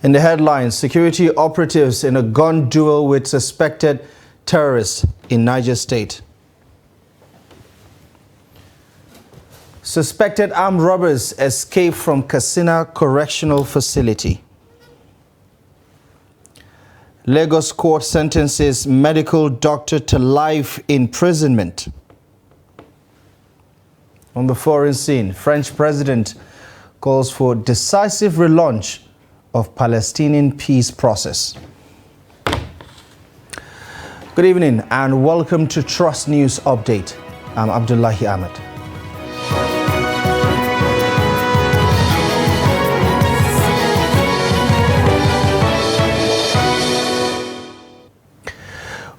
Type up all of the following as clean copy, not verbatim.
In the headlines, security operatives in a gun duel with suspected terrorists in Niger State. Suspected armed robbers escape from Katsina Correctional Facility. Lagos court sentences medical doctor to life imprisonment. On the foreign scene, French president calls for decisive relaunch of Palestinian peace process. Good evening and welcome to Trust News Update. I'm Abdullahi Ahmed.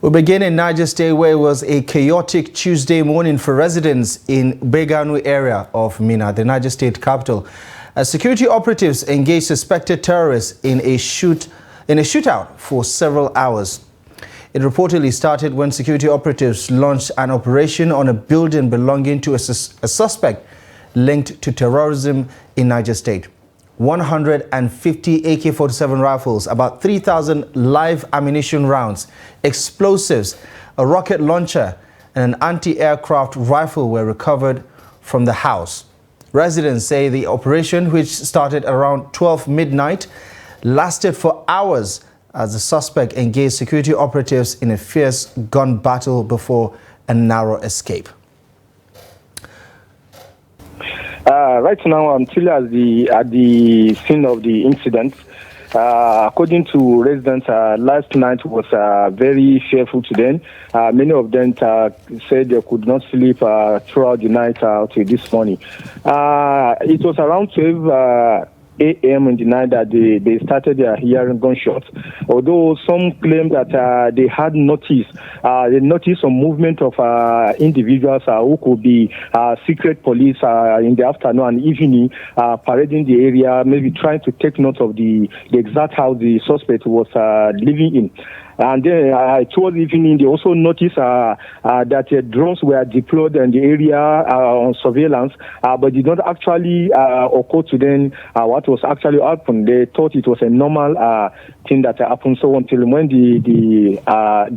We begin in Niger State, where it was a chaotic Tuesday morning for residents in Beganu area of Minna, the Niger State capital, as security operatives engaged suspected terrorists in a shootout for several hours. It reportedly started when security operatives launched an operation on a building belonging to a suspect linked to terrorism in Niger State. 150 AK-47 rifles, about 3,000 live ammunition rounds, explosives, a rocket launcher, and an anti-aircraft rifle were recovered from the house. Residents say the operation, which started around 12 midnight, lasted for hours as the suspect engaged security operatives in a fierce gun battle before a narrow escape. Right now, I'm still at the scene of the incident. According to residents, last night was very fearful to them. Many of them said they could not sleep throughout the night till this morning. It was around 12 a.m. in the night that they started hearing gunshots. Although some claim that they had they noticed some movement of individuals who could be secret police in the afternoon and evening, parading the area, maybe trying to take note of the exact house the suspect was living in. And then towards evening, they also noticed that drones were deployed in the area on surveillance, but did not actually occur to them what was actually happened. They thought it was a normal thing that happened. So until when the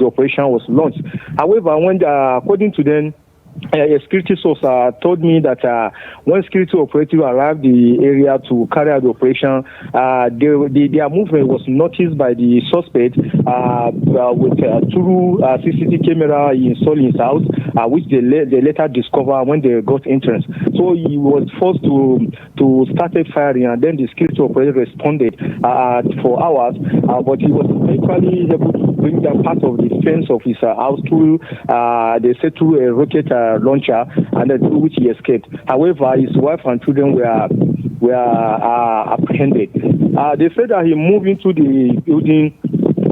operation was launched. However, according to them, a security source told me that when security operatives arrived the area to carry out the operation, their movement was noticed by the suspect with through CCTV camera installed in his house, which they later discovered when they got entrance. So he was forced to start firing, and then the security operator responded for hours, but he was eventually able to bring down part of the fence of his house through, they said, through a rocket launcher, and then through which he escaped. However, his wife and children were apprehended. They said that he moved into the building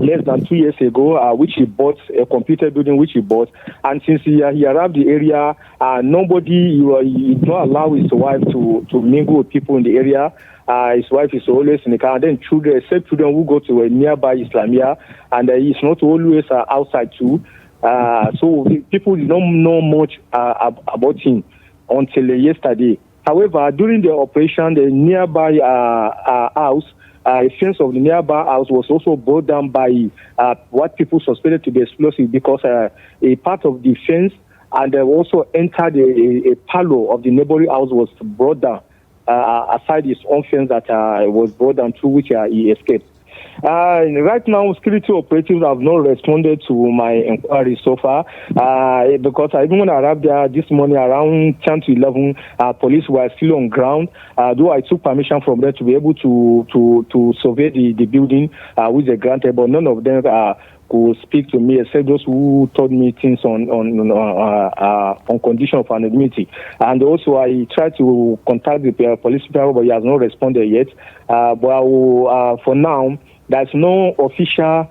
less than 2 years ago, which he bought, a computer building which he bought, and since he arrived the area, he did not allow his wife to mingle with people in the area. His wife is always in the car, and then children who go to a nearby Islamia, and he's not always outside too. So people did not know much about him until yesterday. However, during the operation, the nearby house, a fence of the nearby house was also brought down by what people suspected to be explosive, because a part of the fence and also entered a parlor of the neighboring house was brought down aside his own fence that was brought down through which he escaped. Right now, security operatives have not responded to my inquiry so far, because even when I arrived there this morning around 10 to 11, police were still on ground, though I took permission from them to be able to survey the building, which they granted, but none of them could speak to me except those who told me things on condition of anonymity. And also I tried to contact the police people, but he has not responded yet. But I will, for now, there's no official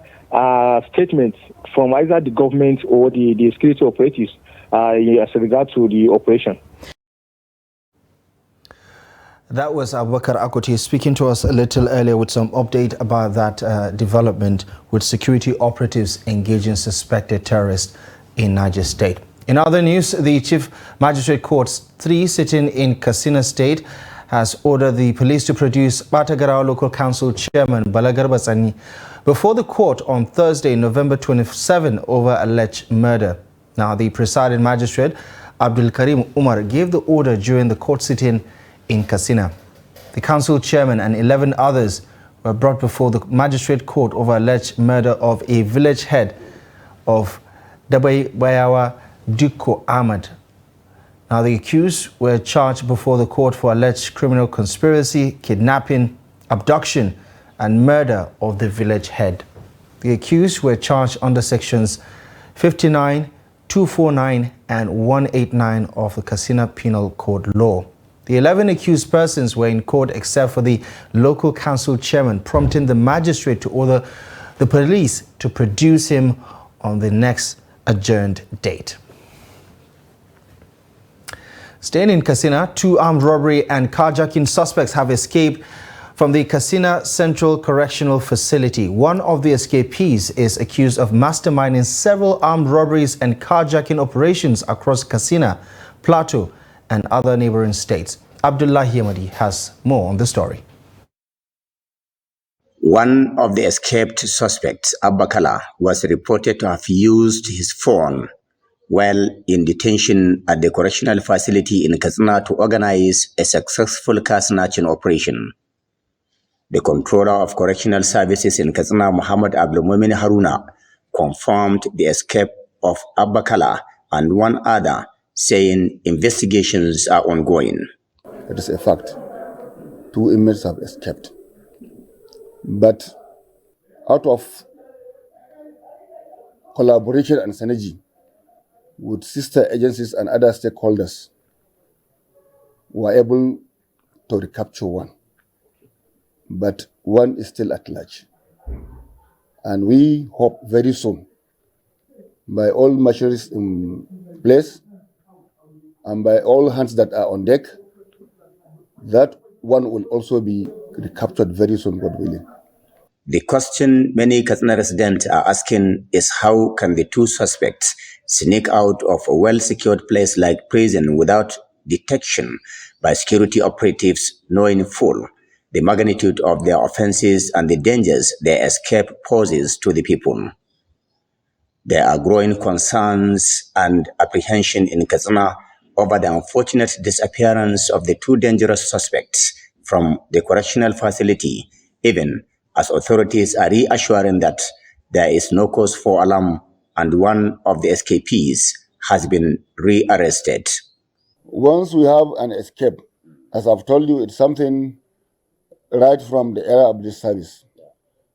statement from either the government or the security operatives as regard to the operation. That was Abubakar Akoti speaking to us a little earlier with some update about that development with security operatives engaging suspected terrorists in Niger State. In other news, the Chief Magistrate Courts 3 sitting in Katsina State has ordered the police to produce Batagarawa Local Council Chairman Balagar Basani before the court on Thursday, November 27, over alleged murder. Now, the presiding magistrate, Abdul Karim Umar, gave the order during the court sitting in Katsina. The council chairman and 11 others were brought before the magistrate court over alleged murder of a village head of Dabai Bayawa Dukko Ahmad. Now, the accused were charged before the court for alleged criminal conspiracy, kidnapping, abduction, and murder of the village head. The accused were charged under sections 59, 249, and 189 of the Katsina Penal Code law. The 11 accused persons were in court except for the local council chairman, prompting the magistrate to order the police to produce him on the next adjourned date. Staying in Katsina, 2 armed robbery and carjacking suspects have escaped from the Katsina Central Correctional Facility. One of the escapees is accused of masterminding several armed robberies and carjacking operations across Katsina, Plateau, and other neighboring states. Abdullahi Ahmadi has more on the story. One of the escaped suspects, Abba Kala, was reported to have used his phone while in detention at the correctional facility in Katsina to organize a successful car snatching operation. The controller of correctional services in Katsina, Muhammad Abdulmumin Haruna, confirmed the escape of Abba Kala and one other, saying investigations are ongoing. It is a fact. 2 inmates have escaped. But out of collaboration and synergy with sister agencies and other stakeholders, we were able to recapture one. But one is still at large. And we hope very soon, by all measures in place and by all hands that are on deck, that one will also be recaptured very soon, God willing. The question many Katsina residents are asking is how can the 2 suspects sneak out of a well-secured place like prison without detection by security operatives, knowing full the magnitude of their offenses and the dangers their escape poses to the people. There are growing concerns and apprehension in Katsina over the unfortunate disappearance of the 2 dangerous suspects from the correctional facility, even as authorities are reassuring that there is no cause for alarm and one of the escapees has been rearrested. Once we have an escape, as I've told you, it's something right from the era of this service.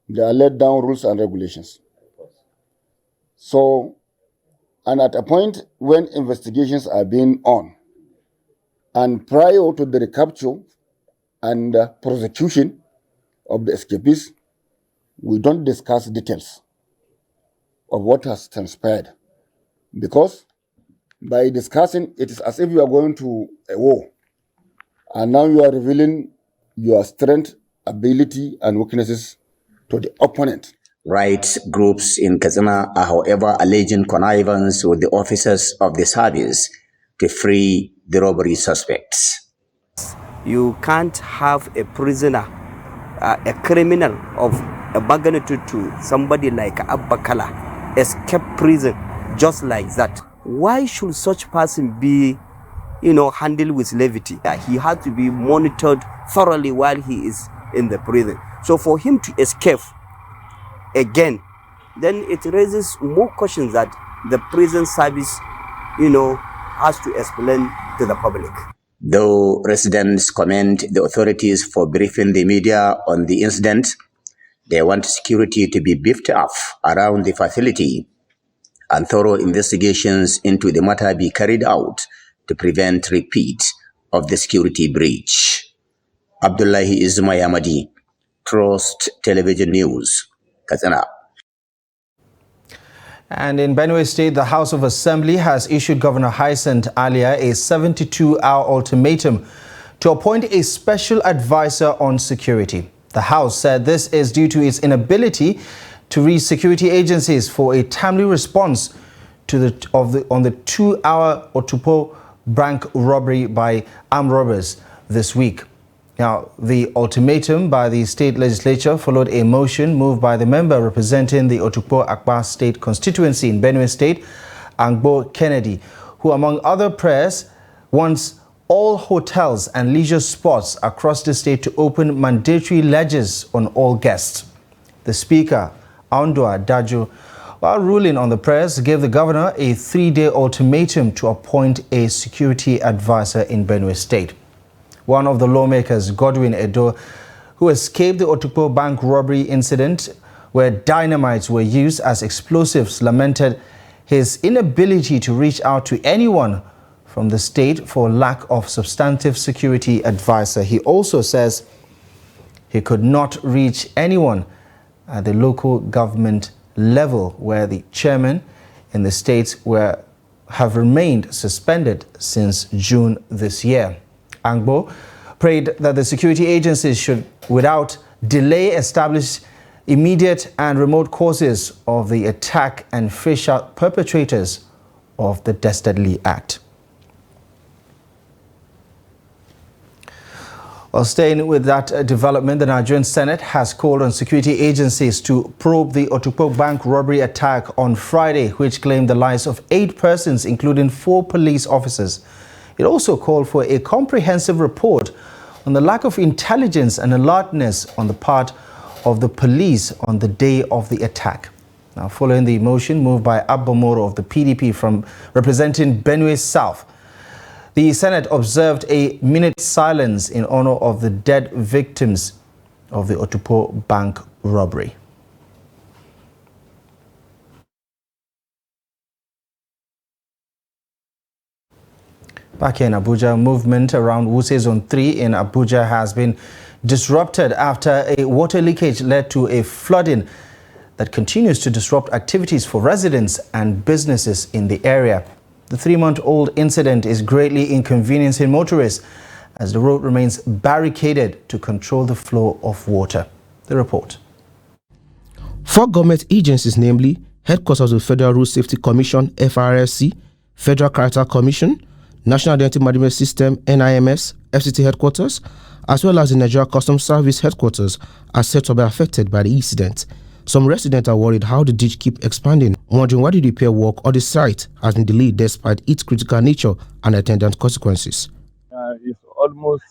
There are laid down rules and regulations. So, and at a point when investigations are being on, and prior to the recapture and prosecution of the escapees, we don't discuss details of what has transpired. Because by discussing, it is as if you are going to a war. And now you are revealing your strength, ability, and weaknesses to the opponent. Rights groups in Katsina are, however, alleging connivance with the officers of the service to free the robbery suspects. You can't have a prisoner, a criminal of a magnitude to somebody like Abba Kala escape prison just like that. Why should such person be, handled with levity? He had to be monitored thoroughly while he is in the prison. So for him to escape again, then it raises more questions that the prison service, has to explain to the public. Though residents commend the authorities for briefing the media on the incident, they want security to be beefed up around the facility and thorough investigations into the matter be carried out to prevent repeat of the security breach. Abdullahi Ismail Ahmadi, Trust Television News, Katsina. And in Benue State, the House of Assembly has issued Governor Hyacinth Alia a 72-hour ultimatum to appoint a special advisor on security. The House said this is due to its inability to reach security agencies for a timely response to on the 2-hour Otupo bank robbery by armed robbers this week. Now, the ultimatum by the state legislature followed a motion moved by the member representing the Otukpo Akpa State constituency in Benue State, Angbo Kennedy, who, among other prayers, wants all hotels and leisure spots across the state to open mandatory ledgers on all guests. The Speaker, Aundua Daju, while ruling on the prayers, gave the governor a 3-day ultimatum to appoint a security advisor in Benue State. One of the lawmakers, Godwin Edo, who escaped the Otukpo bank robbery incident where dynamites were used as explosives, lamented his inability to reach out to anyone from the state for lack of substantive security advisor. He also says he could not reach anyone at the local government level where the chairman in the states have remained suspended since June this year. Angbo prayed that the security agencies should, without delay, establish immediate and remote causes of the attack and fish out perpetrators of the dastardly act. While staying with that development, the Nigerian Senate has called on security agencies to probe the Otukpo bank robbery attack on Friday, which claimed the lives of 8 persons, including 4 police officers. It also called for a comprehensive report on the lack of intelligence and alertness on the part of the police on the day of the attack. Now, following the motion moved by Abba Moro of the PDP from representing Benue South, the Senate observed a minute silence in honor of the dead victims of the Otukpo bank robbery. Back in Abuja, movement around Wuse Zone 3 in Abuja has been disrupted after a water leakage led to a flooding that continues to disrupt activities for residents and businesses in the area. The 3-month-old incident is greatly inconveniencing motorists as the road remains barricaded to control the flow of water. The report. 4 government agencies, namely Headquarters of the Federal Road Safety Commission, FRSC, Federal Character Commission, National Identity Management System, NIMS, FCT Headquarters, as well as the Nigeria Customs Service Headquarters, are said to be affected by the incident. Some residents are worried how the ditch keep expanding, wondering why the repair work on the site has been delayed despite its critical nature and attendant consequences. It's almost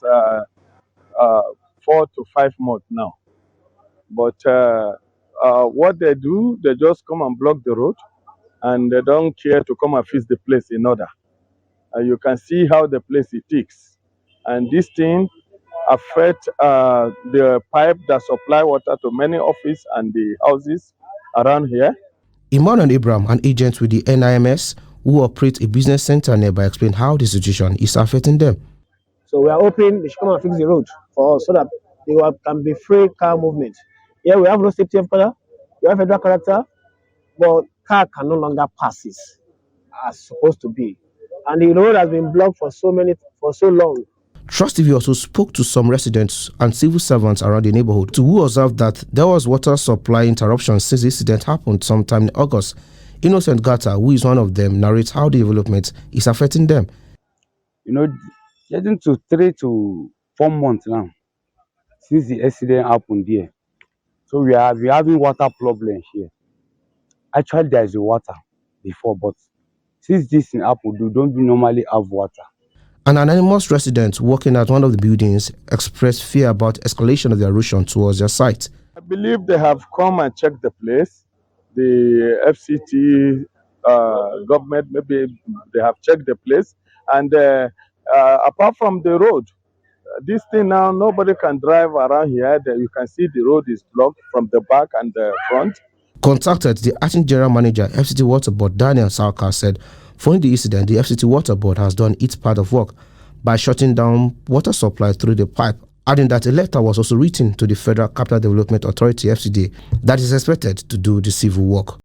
4 to 5 months now. But what they do, they just come and block the road, and they don't care to come and fix the place in order. You can see how the place it ticks. And this thing affect the pipe that supply water to many offices and the houses around here. Emmanuel Abraham, an agent with the NIMS who operates a business center nearby, explained how the situation is affecting them. So we are hoping they should come and fix the road for us so that there can be free car movement. Here we have road safety officer, we have federal character, but car can no longer pass as supposed to be. And the road has been blocked for so long. Trust TV also spoke to some residents and civil servants around the neighborhood who observed that there was water supply interruption since the incident happened sometime in August. Innocent Gata, who is one of them, narrates how the development is affecting them. You know, getting to 3 to 4 months now since the accident happened there. So we are having water problems here. Actually, there is water before, but since this thing happened, we don't normally have water. An anonymous resident working at one of the buildings expressed fear about escalation of the erosion towards their site. I believe they have come and checked the place. The FCT government, maybe they have checked the place. And apart from the road, this thing now, nobody can drive around here. You can see the road is blocked from the back and the front. Contacted the acting general manager, FCT Water Board, Daniel Salka, said following the incident, the FCT Water Board has done its part of work by shutting down water supply through the pipe, adding that a letter was also written to the Federal Capital Development Authority, FCD, that is expected to do the civil work.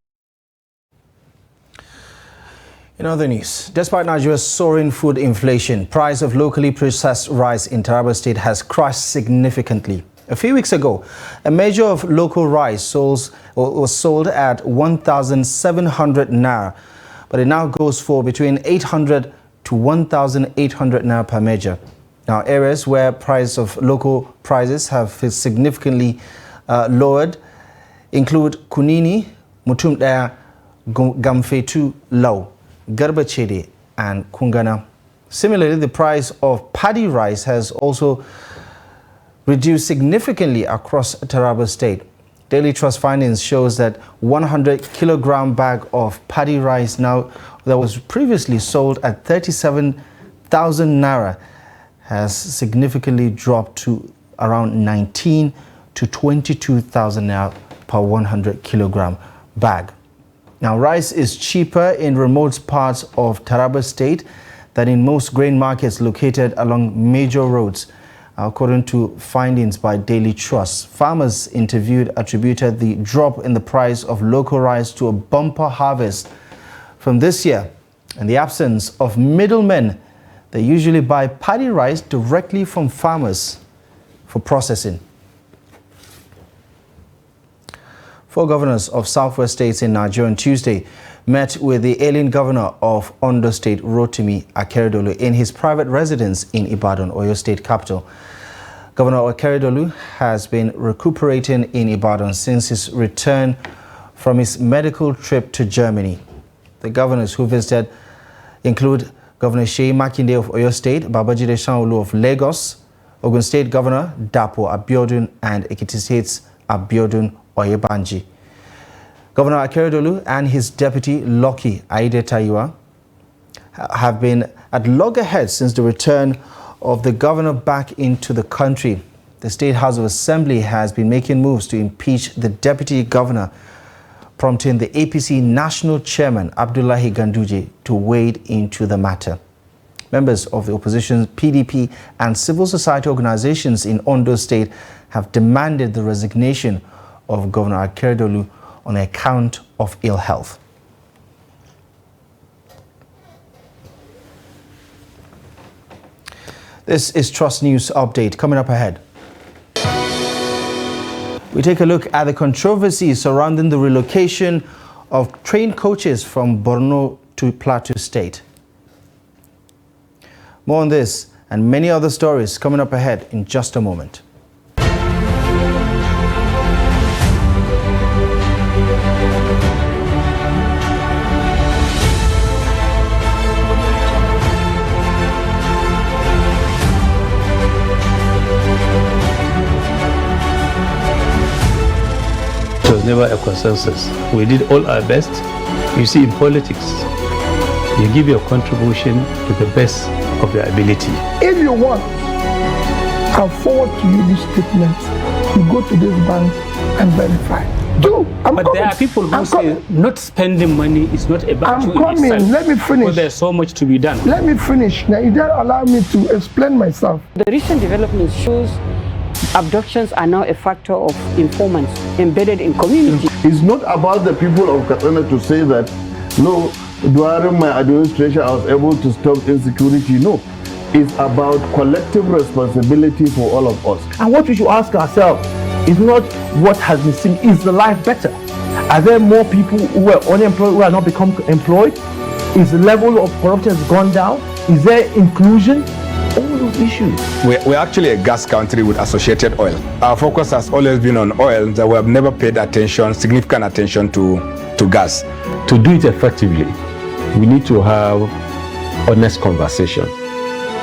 In other news, despite Nigeria's soaring food inflation, price of locally processed rice in Taraba State has crashed significantly. A few weeks ago, a measure of local rice was sold at 1,700 naira, but it now goes for between 800 to 1,800 naira per measure. Now, areas where price of local prices have significantly lowered include Kunini, Mutumdaya, Gamfetu, Lau, Garbachede, and Kungana. Similarly, the price of paddy rice has also reduced significantly across Taraba State. Daily Trust findings shows that 100 kilogram bag of paddy rice now that was previously sold at 37,000 naira has significantly dropped to around 19 to 22,000 naira per 100 kilogram bag. Now, rice is cheaper in remote parts of Taraba State than in most grain markets located along major roads, according to findings by Daily Trust. Farmers interviewed attributed the drop in the price of local rice to a bumper harvest from this year and the absence of middlemen. They usually buy paddy rice directly from farmers for processing. 4 governors of Southwest states in Nigeria on Tuesday met with the alien governor of Ondo State, Rotimi Akeredolu, in his private residence in Ibadan, Oyo State capital. Governor Akeredolu has been recuperating in Ibadan since his return from his medical trip to Germany. The governors who visited include Governor Seyi Makinde of Oyo State, Babajide Sanwo-Olu of Lagos, Ogun State Governor Dapo Abiodun, and Ekiti State's Abiodun Oyebanji. Governor Akeredolu and his deputy Lucky Aiyedatiwa have been at loggerheads since the return of the governor back into the country. The State House of Assembly has been making moves to impeach the deputy governor, prompting the APC national chairman Abdullahi Ganduje to wade into the matter. Members of the opposition, PDP, and civil society organizations in Ondo State have demanded the resignation of Governor Akeredolu on account of ill health. This is Trust News Update. Coming up ahead, we take a look at the controversy surrounding the relocation of trained coaches from Borno to Plateau State. More on this and many other stories coming up ahead in just a moment. It was never a consensus. We did all our best. You see, in politics, you give your contribution to the best of your ability. If you want, I'll forward to you this statement. You go to this bank and verify. But there are people who say not spending money is not about you in itself. Let me finish. Because there's so much to be done. Let me finish. Now, you don't allow me to explain myself. The recent development shows abductions are now a factor of informants embedded in community. It's not about the people of Katsina to say that, no, during my administration I was able to stop insecurity. No, it's about collective responsibility for all of us. And what we should ask ourselves is not what has been seen, is the life better? Are there more people who are unemployed who are not become employed? Is the level of corruption has gone down? Is there inclusion? All those issues. We're actually a gas country with associated oil. Our focus has always been on oil, that we have never paid significant attention to gas. To do it effectively, we need to have honest conversation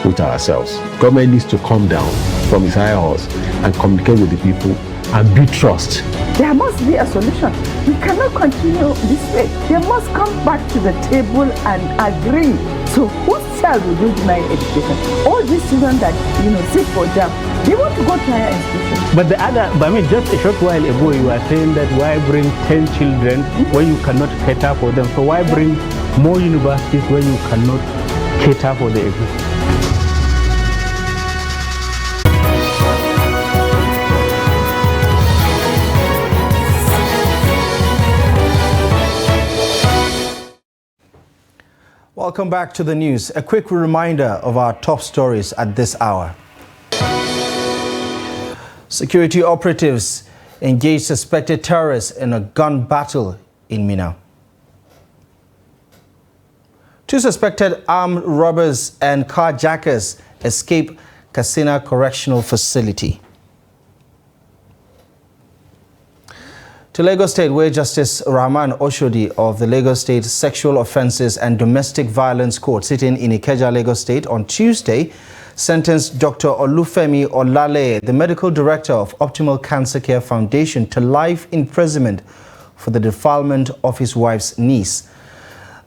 with ourselves. Government needs to come down from its high horse and communicate with the people and build trust. There must be a solution. We cannot continue this way. They must come back to the table and agree. So whose child will do deny education? All these children that sit for jam, they want to go to higher institutions. But just a short while ago you were saying that why bring 10 children when you cannot cater for them? So why bring more universities when you cannot cater for the existing? Welcome back to the news. A quick reminder of our top stories at this hour. Security operatives engage suspected terrorists in a gun battle in Minna. 2 suspected armed robbers and carjackers escaped Katsina Correctional Facility. To Lagos State, where Justice Rahman Oshodi of the Lagos State Sexual Offences and Domestic Violence Court sitting in Ikeja, Lagos State on Tuesday sentenced Dr. Olufemi Olale, the medical director of Optimal Cancer Care Foundation, to life imprisonment for the defilement of his wife's niece.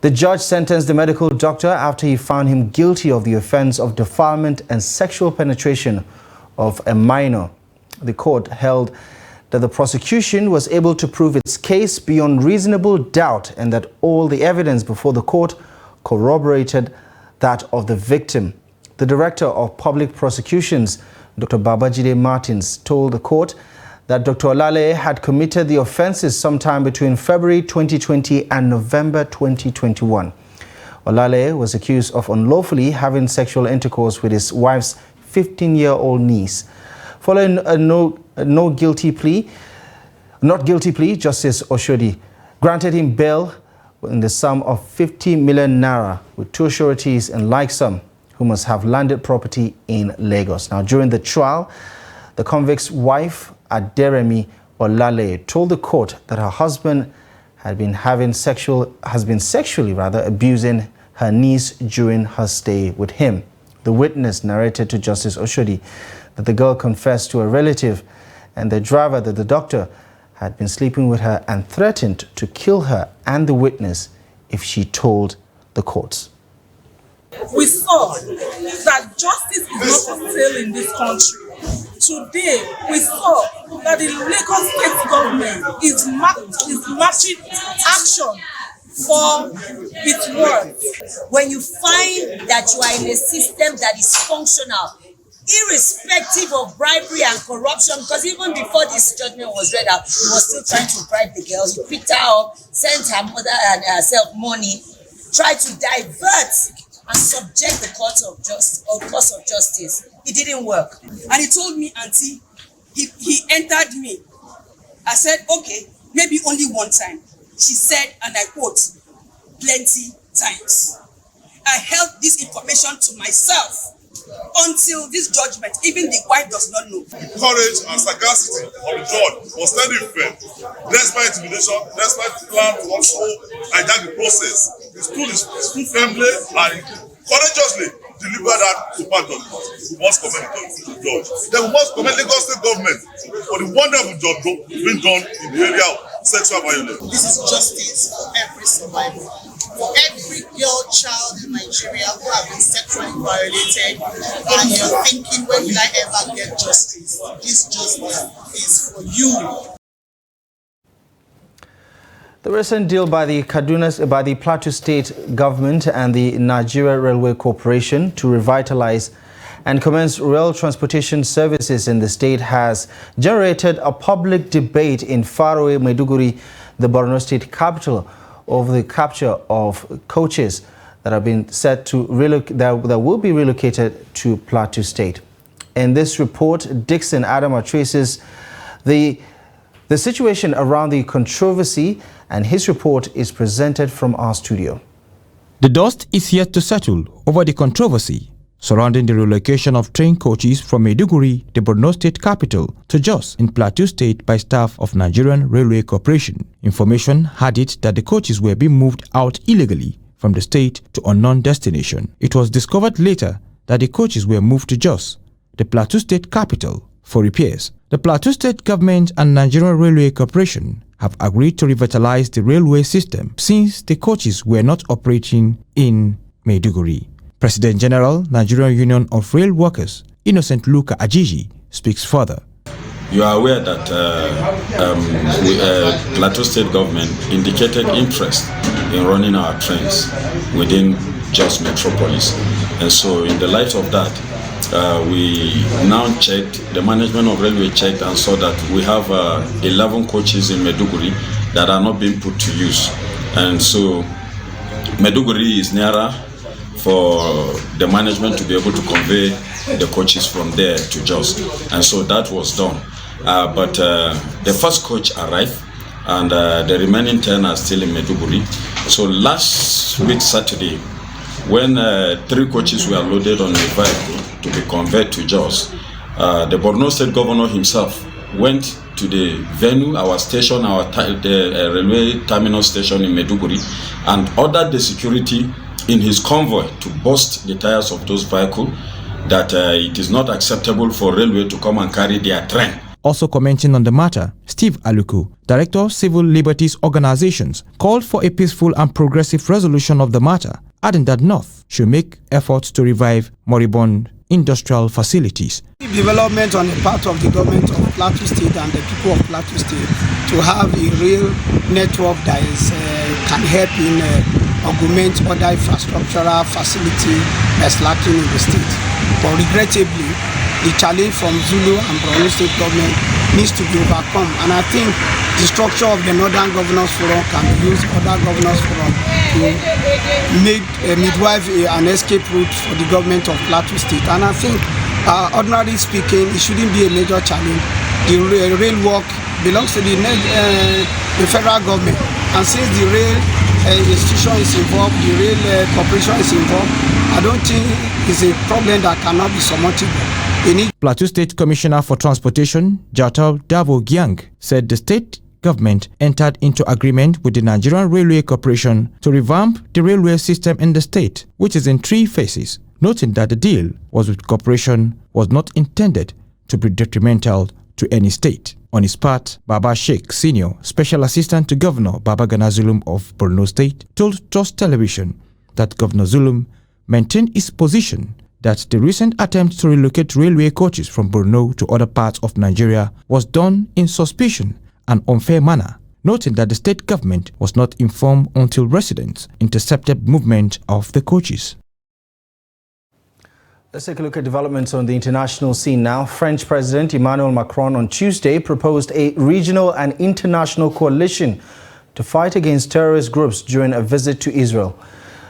The judge sentenced the medical doctor after he found him guilty of the offence of defilement and sexual penetration of a minor. The court held that the prosecution was able to prove its case beyond reasonable doubt and that all the evidence before the court corroborated that of the victim. The Director of Public Prosecutions, Dr. Babajide Martins, told the court that Dr. Olale had committed the offences sometime between February 2020 and November 2021. Olale was accused of unlawfully having sexual intercourse with his wife's 15-year-old niece. Following a not guilty plea, Justice Oshodi granted him bail in the sum of 50 million naira with two sureties and like sum who must have landed property in Lagos. Now, during the trial, the convict's wife, Aderemi Olale, told the court that her husband has been sexually abusing her niece during her stay with him. The witness narrated to Justice Oshodi that the girl confessed to a relative and the driver that the doctor had been sleeping with her and threatened to kill her and the witness if she told the courts. We saw that justice is not for sale in this country. Today, we saw that the Lagos State government is matching action for its words. When you find that you are in a system that is functional, irrespective of bribery and corruption, because even before this judgment was read out, he was still trying to bribe the girl. He picked her up, sent her mother and herself money, tried to divert and subject the court of justice. It didn't work. And he told me, Auntie, he entered me. I said, okay, maybe only one time. She said, and I quote, plenty times. I held this information to myself until this judgment. Even the wife does not know. Courage and sagacity of the judge was standing firm. Despite intimidation, despite the plan to also hijack the process, he stood firmly and courageously delivered that to part of it. We must commend the judge. Then we must commend Lagos State government for the wonderful job being done in the area of sexual violence. This is justice for every survivor. For every girl, child in Nigeria who have been sexually violated, and you're thinking, when will I ever get justice? This justice is for you. The recent deal by the Plateau State government and the Nigeria Railway Corporation to revitalize and commence rail transportation services in the state has generated a public debate in faraway Maiduguri, the Borno State capital, over the capture of coaches that have been set to that will be relocated to Plateau State. In this report, Dixon Adama traces the situation around the controversy, and his report is presented from our studio. The dust is yet to settle over the controversy surrounding the relocation of train coaches from Maiduguri, the Borno State capital, to Jos in Plateau State by staff of Nigerian Railway Corporation. Information had it that the coaches were being moved out illegally from the state to unknown destination. It was discovered later that the coaches were moved to Jos, the Plateau State capital, for repairs. The Plateau State government and Nigerian Railway Corporation have agreed to revitalize the railway system since the coaches were not operating in Maiduguri. President General, Nigerian Union of Rail Workers, Innocent Luka Ajiji, speaks further. You are aware that Plateau State government indicated interest in running our trains within Jos Metropolis. And so in the light of that, we now checked, the management of railway checked and saw that we have 11 coaches in Maiduguri that are not being put to use. And so Maiduguri is nearer for the management to be able to convey the coaches from there to Jos. And so that was done. But the first coach arrived and the remaining 10 are still in Maiduguri. So last week Saturday, when 3 coaches were loaded on a vehicle to be conveyed to Jos, the Borno State Governor himself went to the venue, our station, the railway terminal station in Maiduguri, and ordered the security in his convoy to burst the tires of those vehicles, that it is not acceptable for railway to come and carry their train. Also commenting on the matter, Steve Aluku, Director of Civil Liberties Organizations, called for a peaceful and progressive resolution of the matter, adding that North should make efforts to revive moribund industrial facilities. Development on the part of the government of Plateau State and the people of Plateau State to have a real network that can help in augment other infrastructural facility that's lacking in the state. But regrettably, the challenge from Zulu and Borno State government needs to be overcome, and I think the structure of the Northern Governors Forum can use other Governors Forum to make midwife an escape route for the government of Plateau State. And I think, ordinarily speaking, it shouldn't be a major challenge. The rail work belongs to the federal government, and since the rail institution is involved, the rail corporation is involved, I don't think it's a problem that cannot be surmountable. Plateau State Commissioner for Transportation, Jatau Davo Gyang, said the state government entered into agreement with the Nigerian Railway Corporation to revamp the railway system in the state, which is in 3 phases, noting that the deal was with corporation was not intended to be detrimental to any state. On his part, Baba Sheikh Senior, Special Assistant to Governor Babagana Zulum of Borno State, told Trust Television that Governor Zulum maintained his position that the recent attempt to relocate railway coaches from Borno to other parts of Nigeria was done in suspicion and unfair manner, noting that the state government was not informed until residents intercepted movement of the coaches. Let's take a look at developments on the international scene now. French President Emmanuel Macron on Tuesday proposed a regional and international coalition to fight against terrorist groups during a visit to Israel.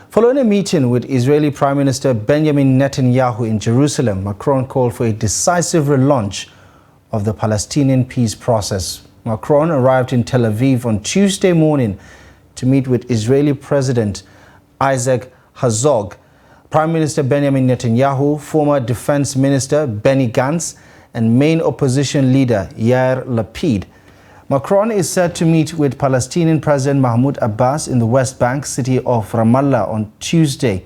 Following a meeting with Israeli Prime Minister Benjamin Netanyahu in Jerusalem, Macron called for a decisive relaunch of the Palestinian peace process. Macron arrived in Tel Aviv on Tuesday morning to meet with Israeli President Isaac Herzog, Prime Minister Benjamin Netanyahu, former Defense Minister Benny Gantz, and main opposition leader Yair Lapid. Macron is set to meet with Palestinian President Mahmoud Abbas in the West Bank city of Ramallah on Tuesday.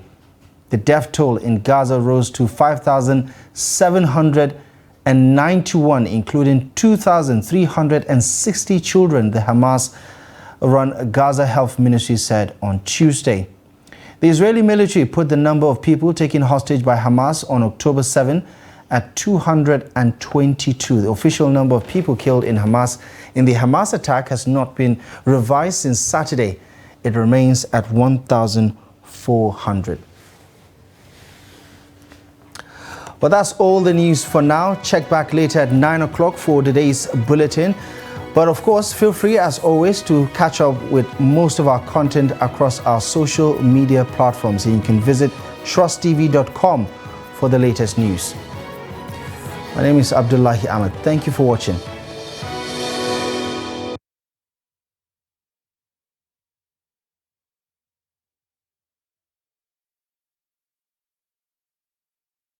The death toll in Gaza rose to 5,791, including 2,360 children, the Hamas-run Gaza Health Ministry said on Tuesday. The Israeli military put the number of people taken hostage by Hamas on October 7 at 222. The official number of people killed in the Hamas attack has not been revised since Saturday. It remains at 1,400. But that's all the news for now. Check back later at 9 o'clock for today's bulletin. But of course, feel free as always to catch up with most of our content across our social media platforms. And you can visit trusttv.com for the latest news. My name is Abdullahi Ahmed. Thank you for watching.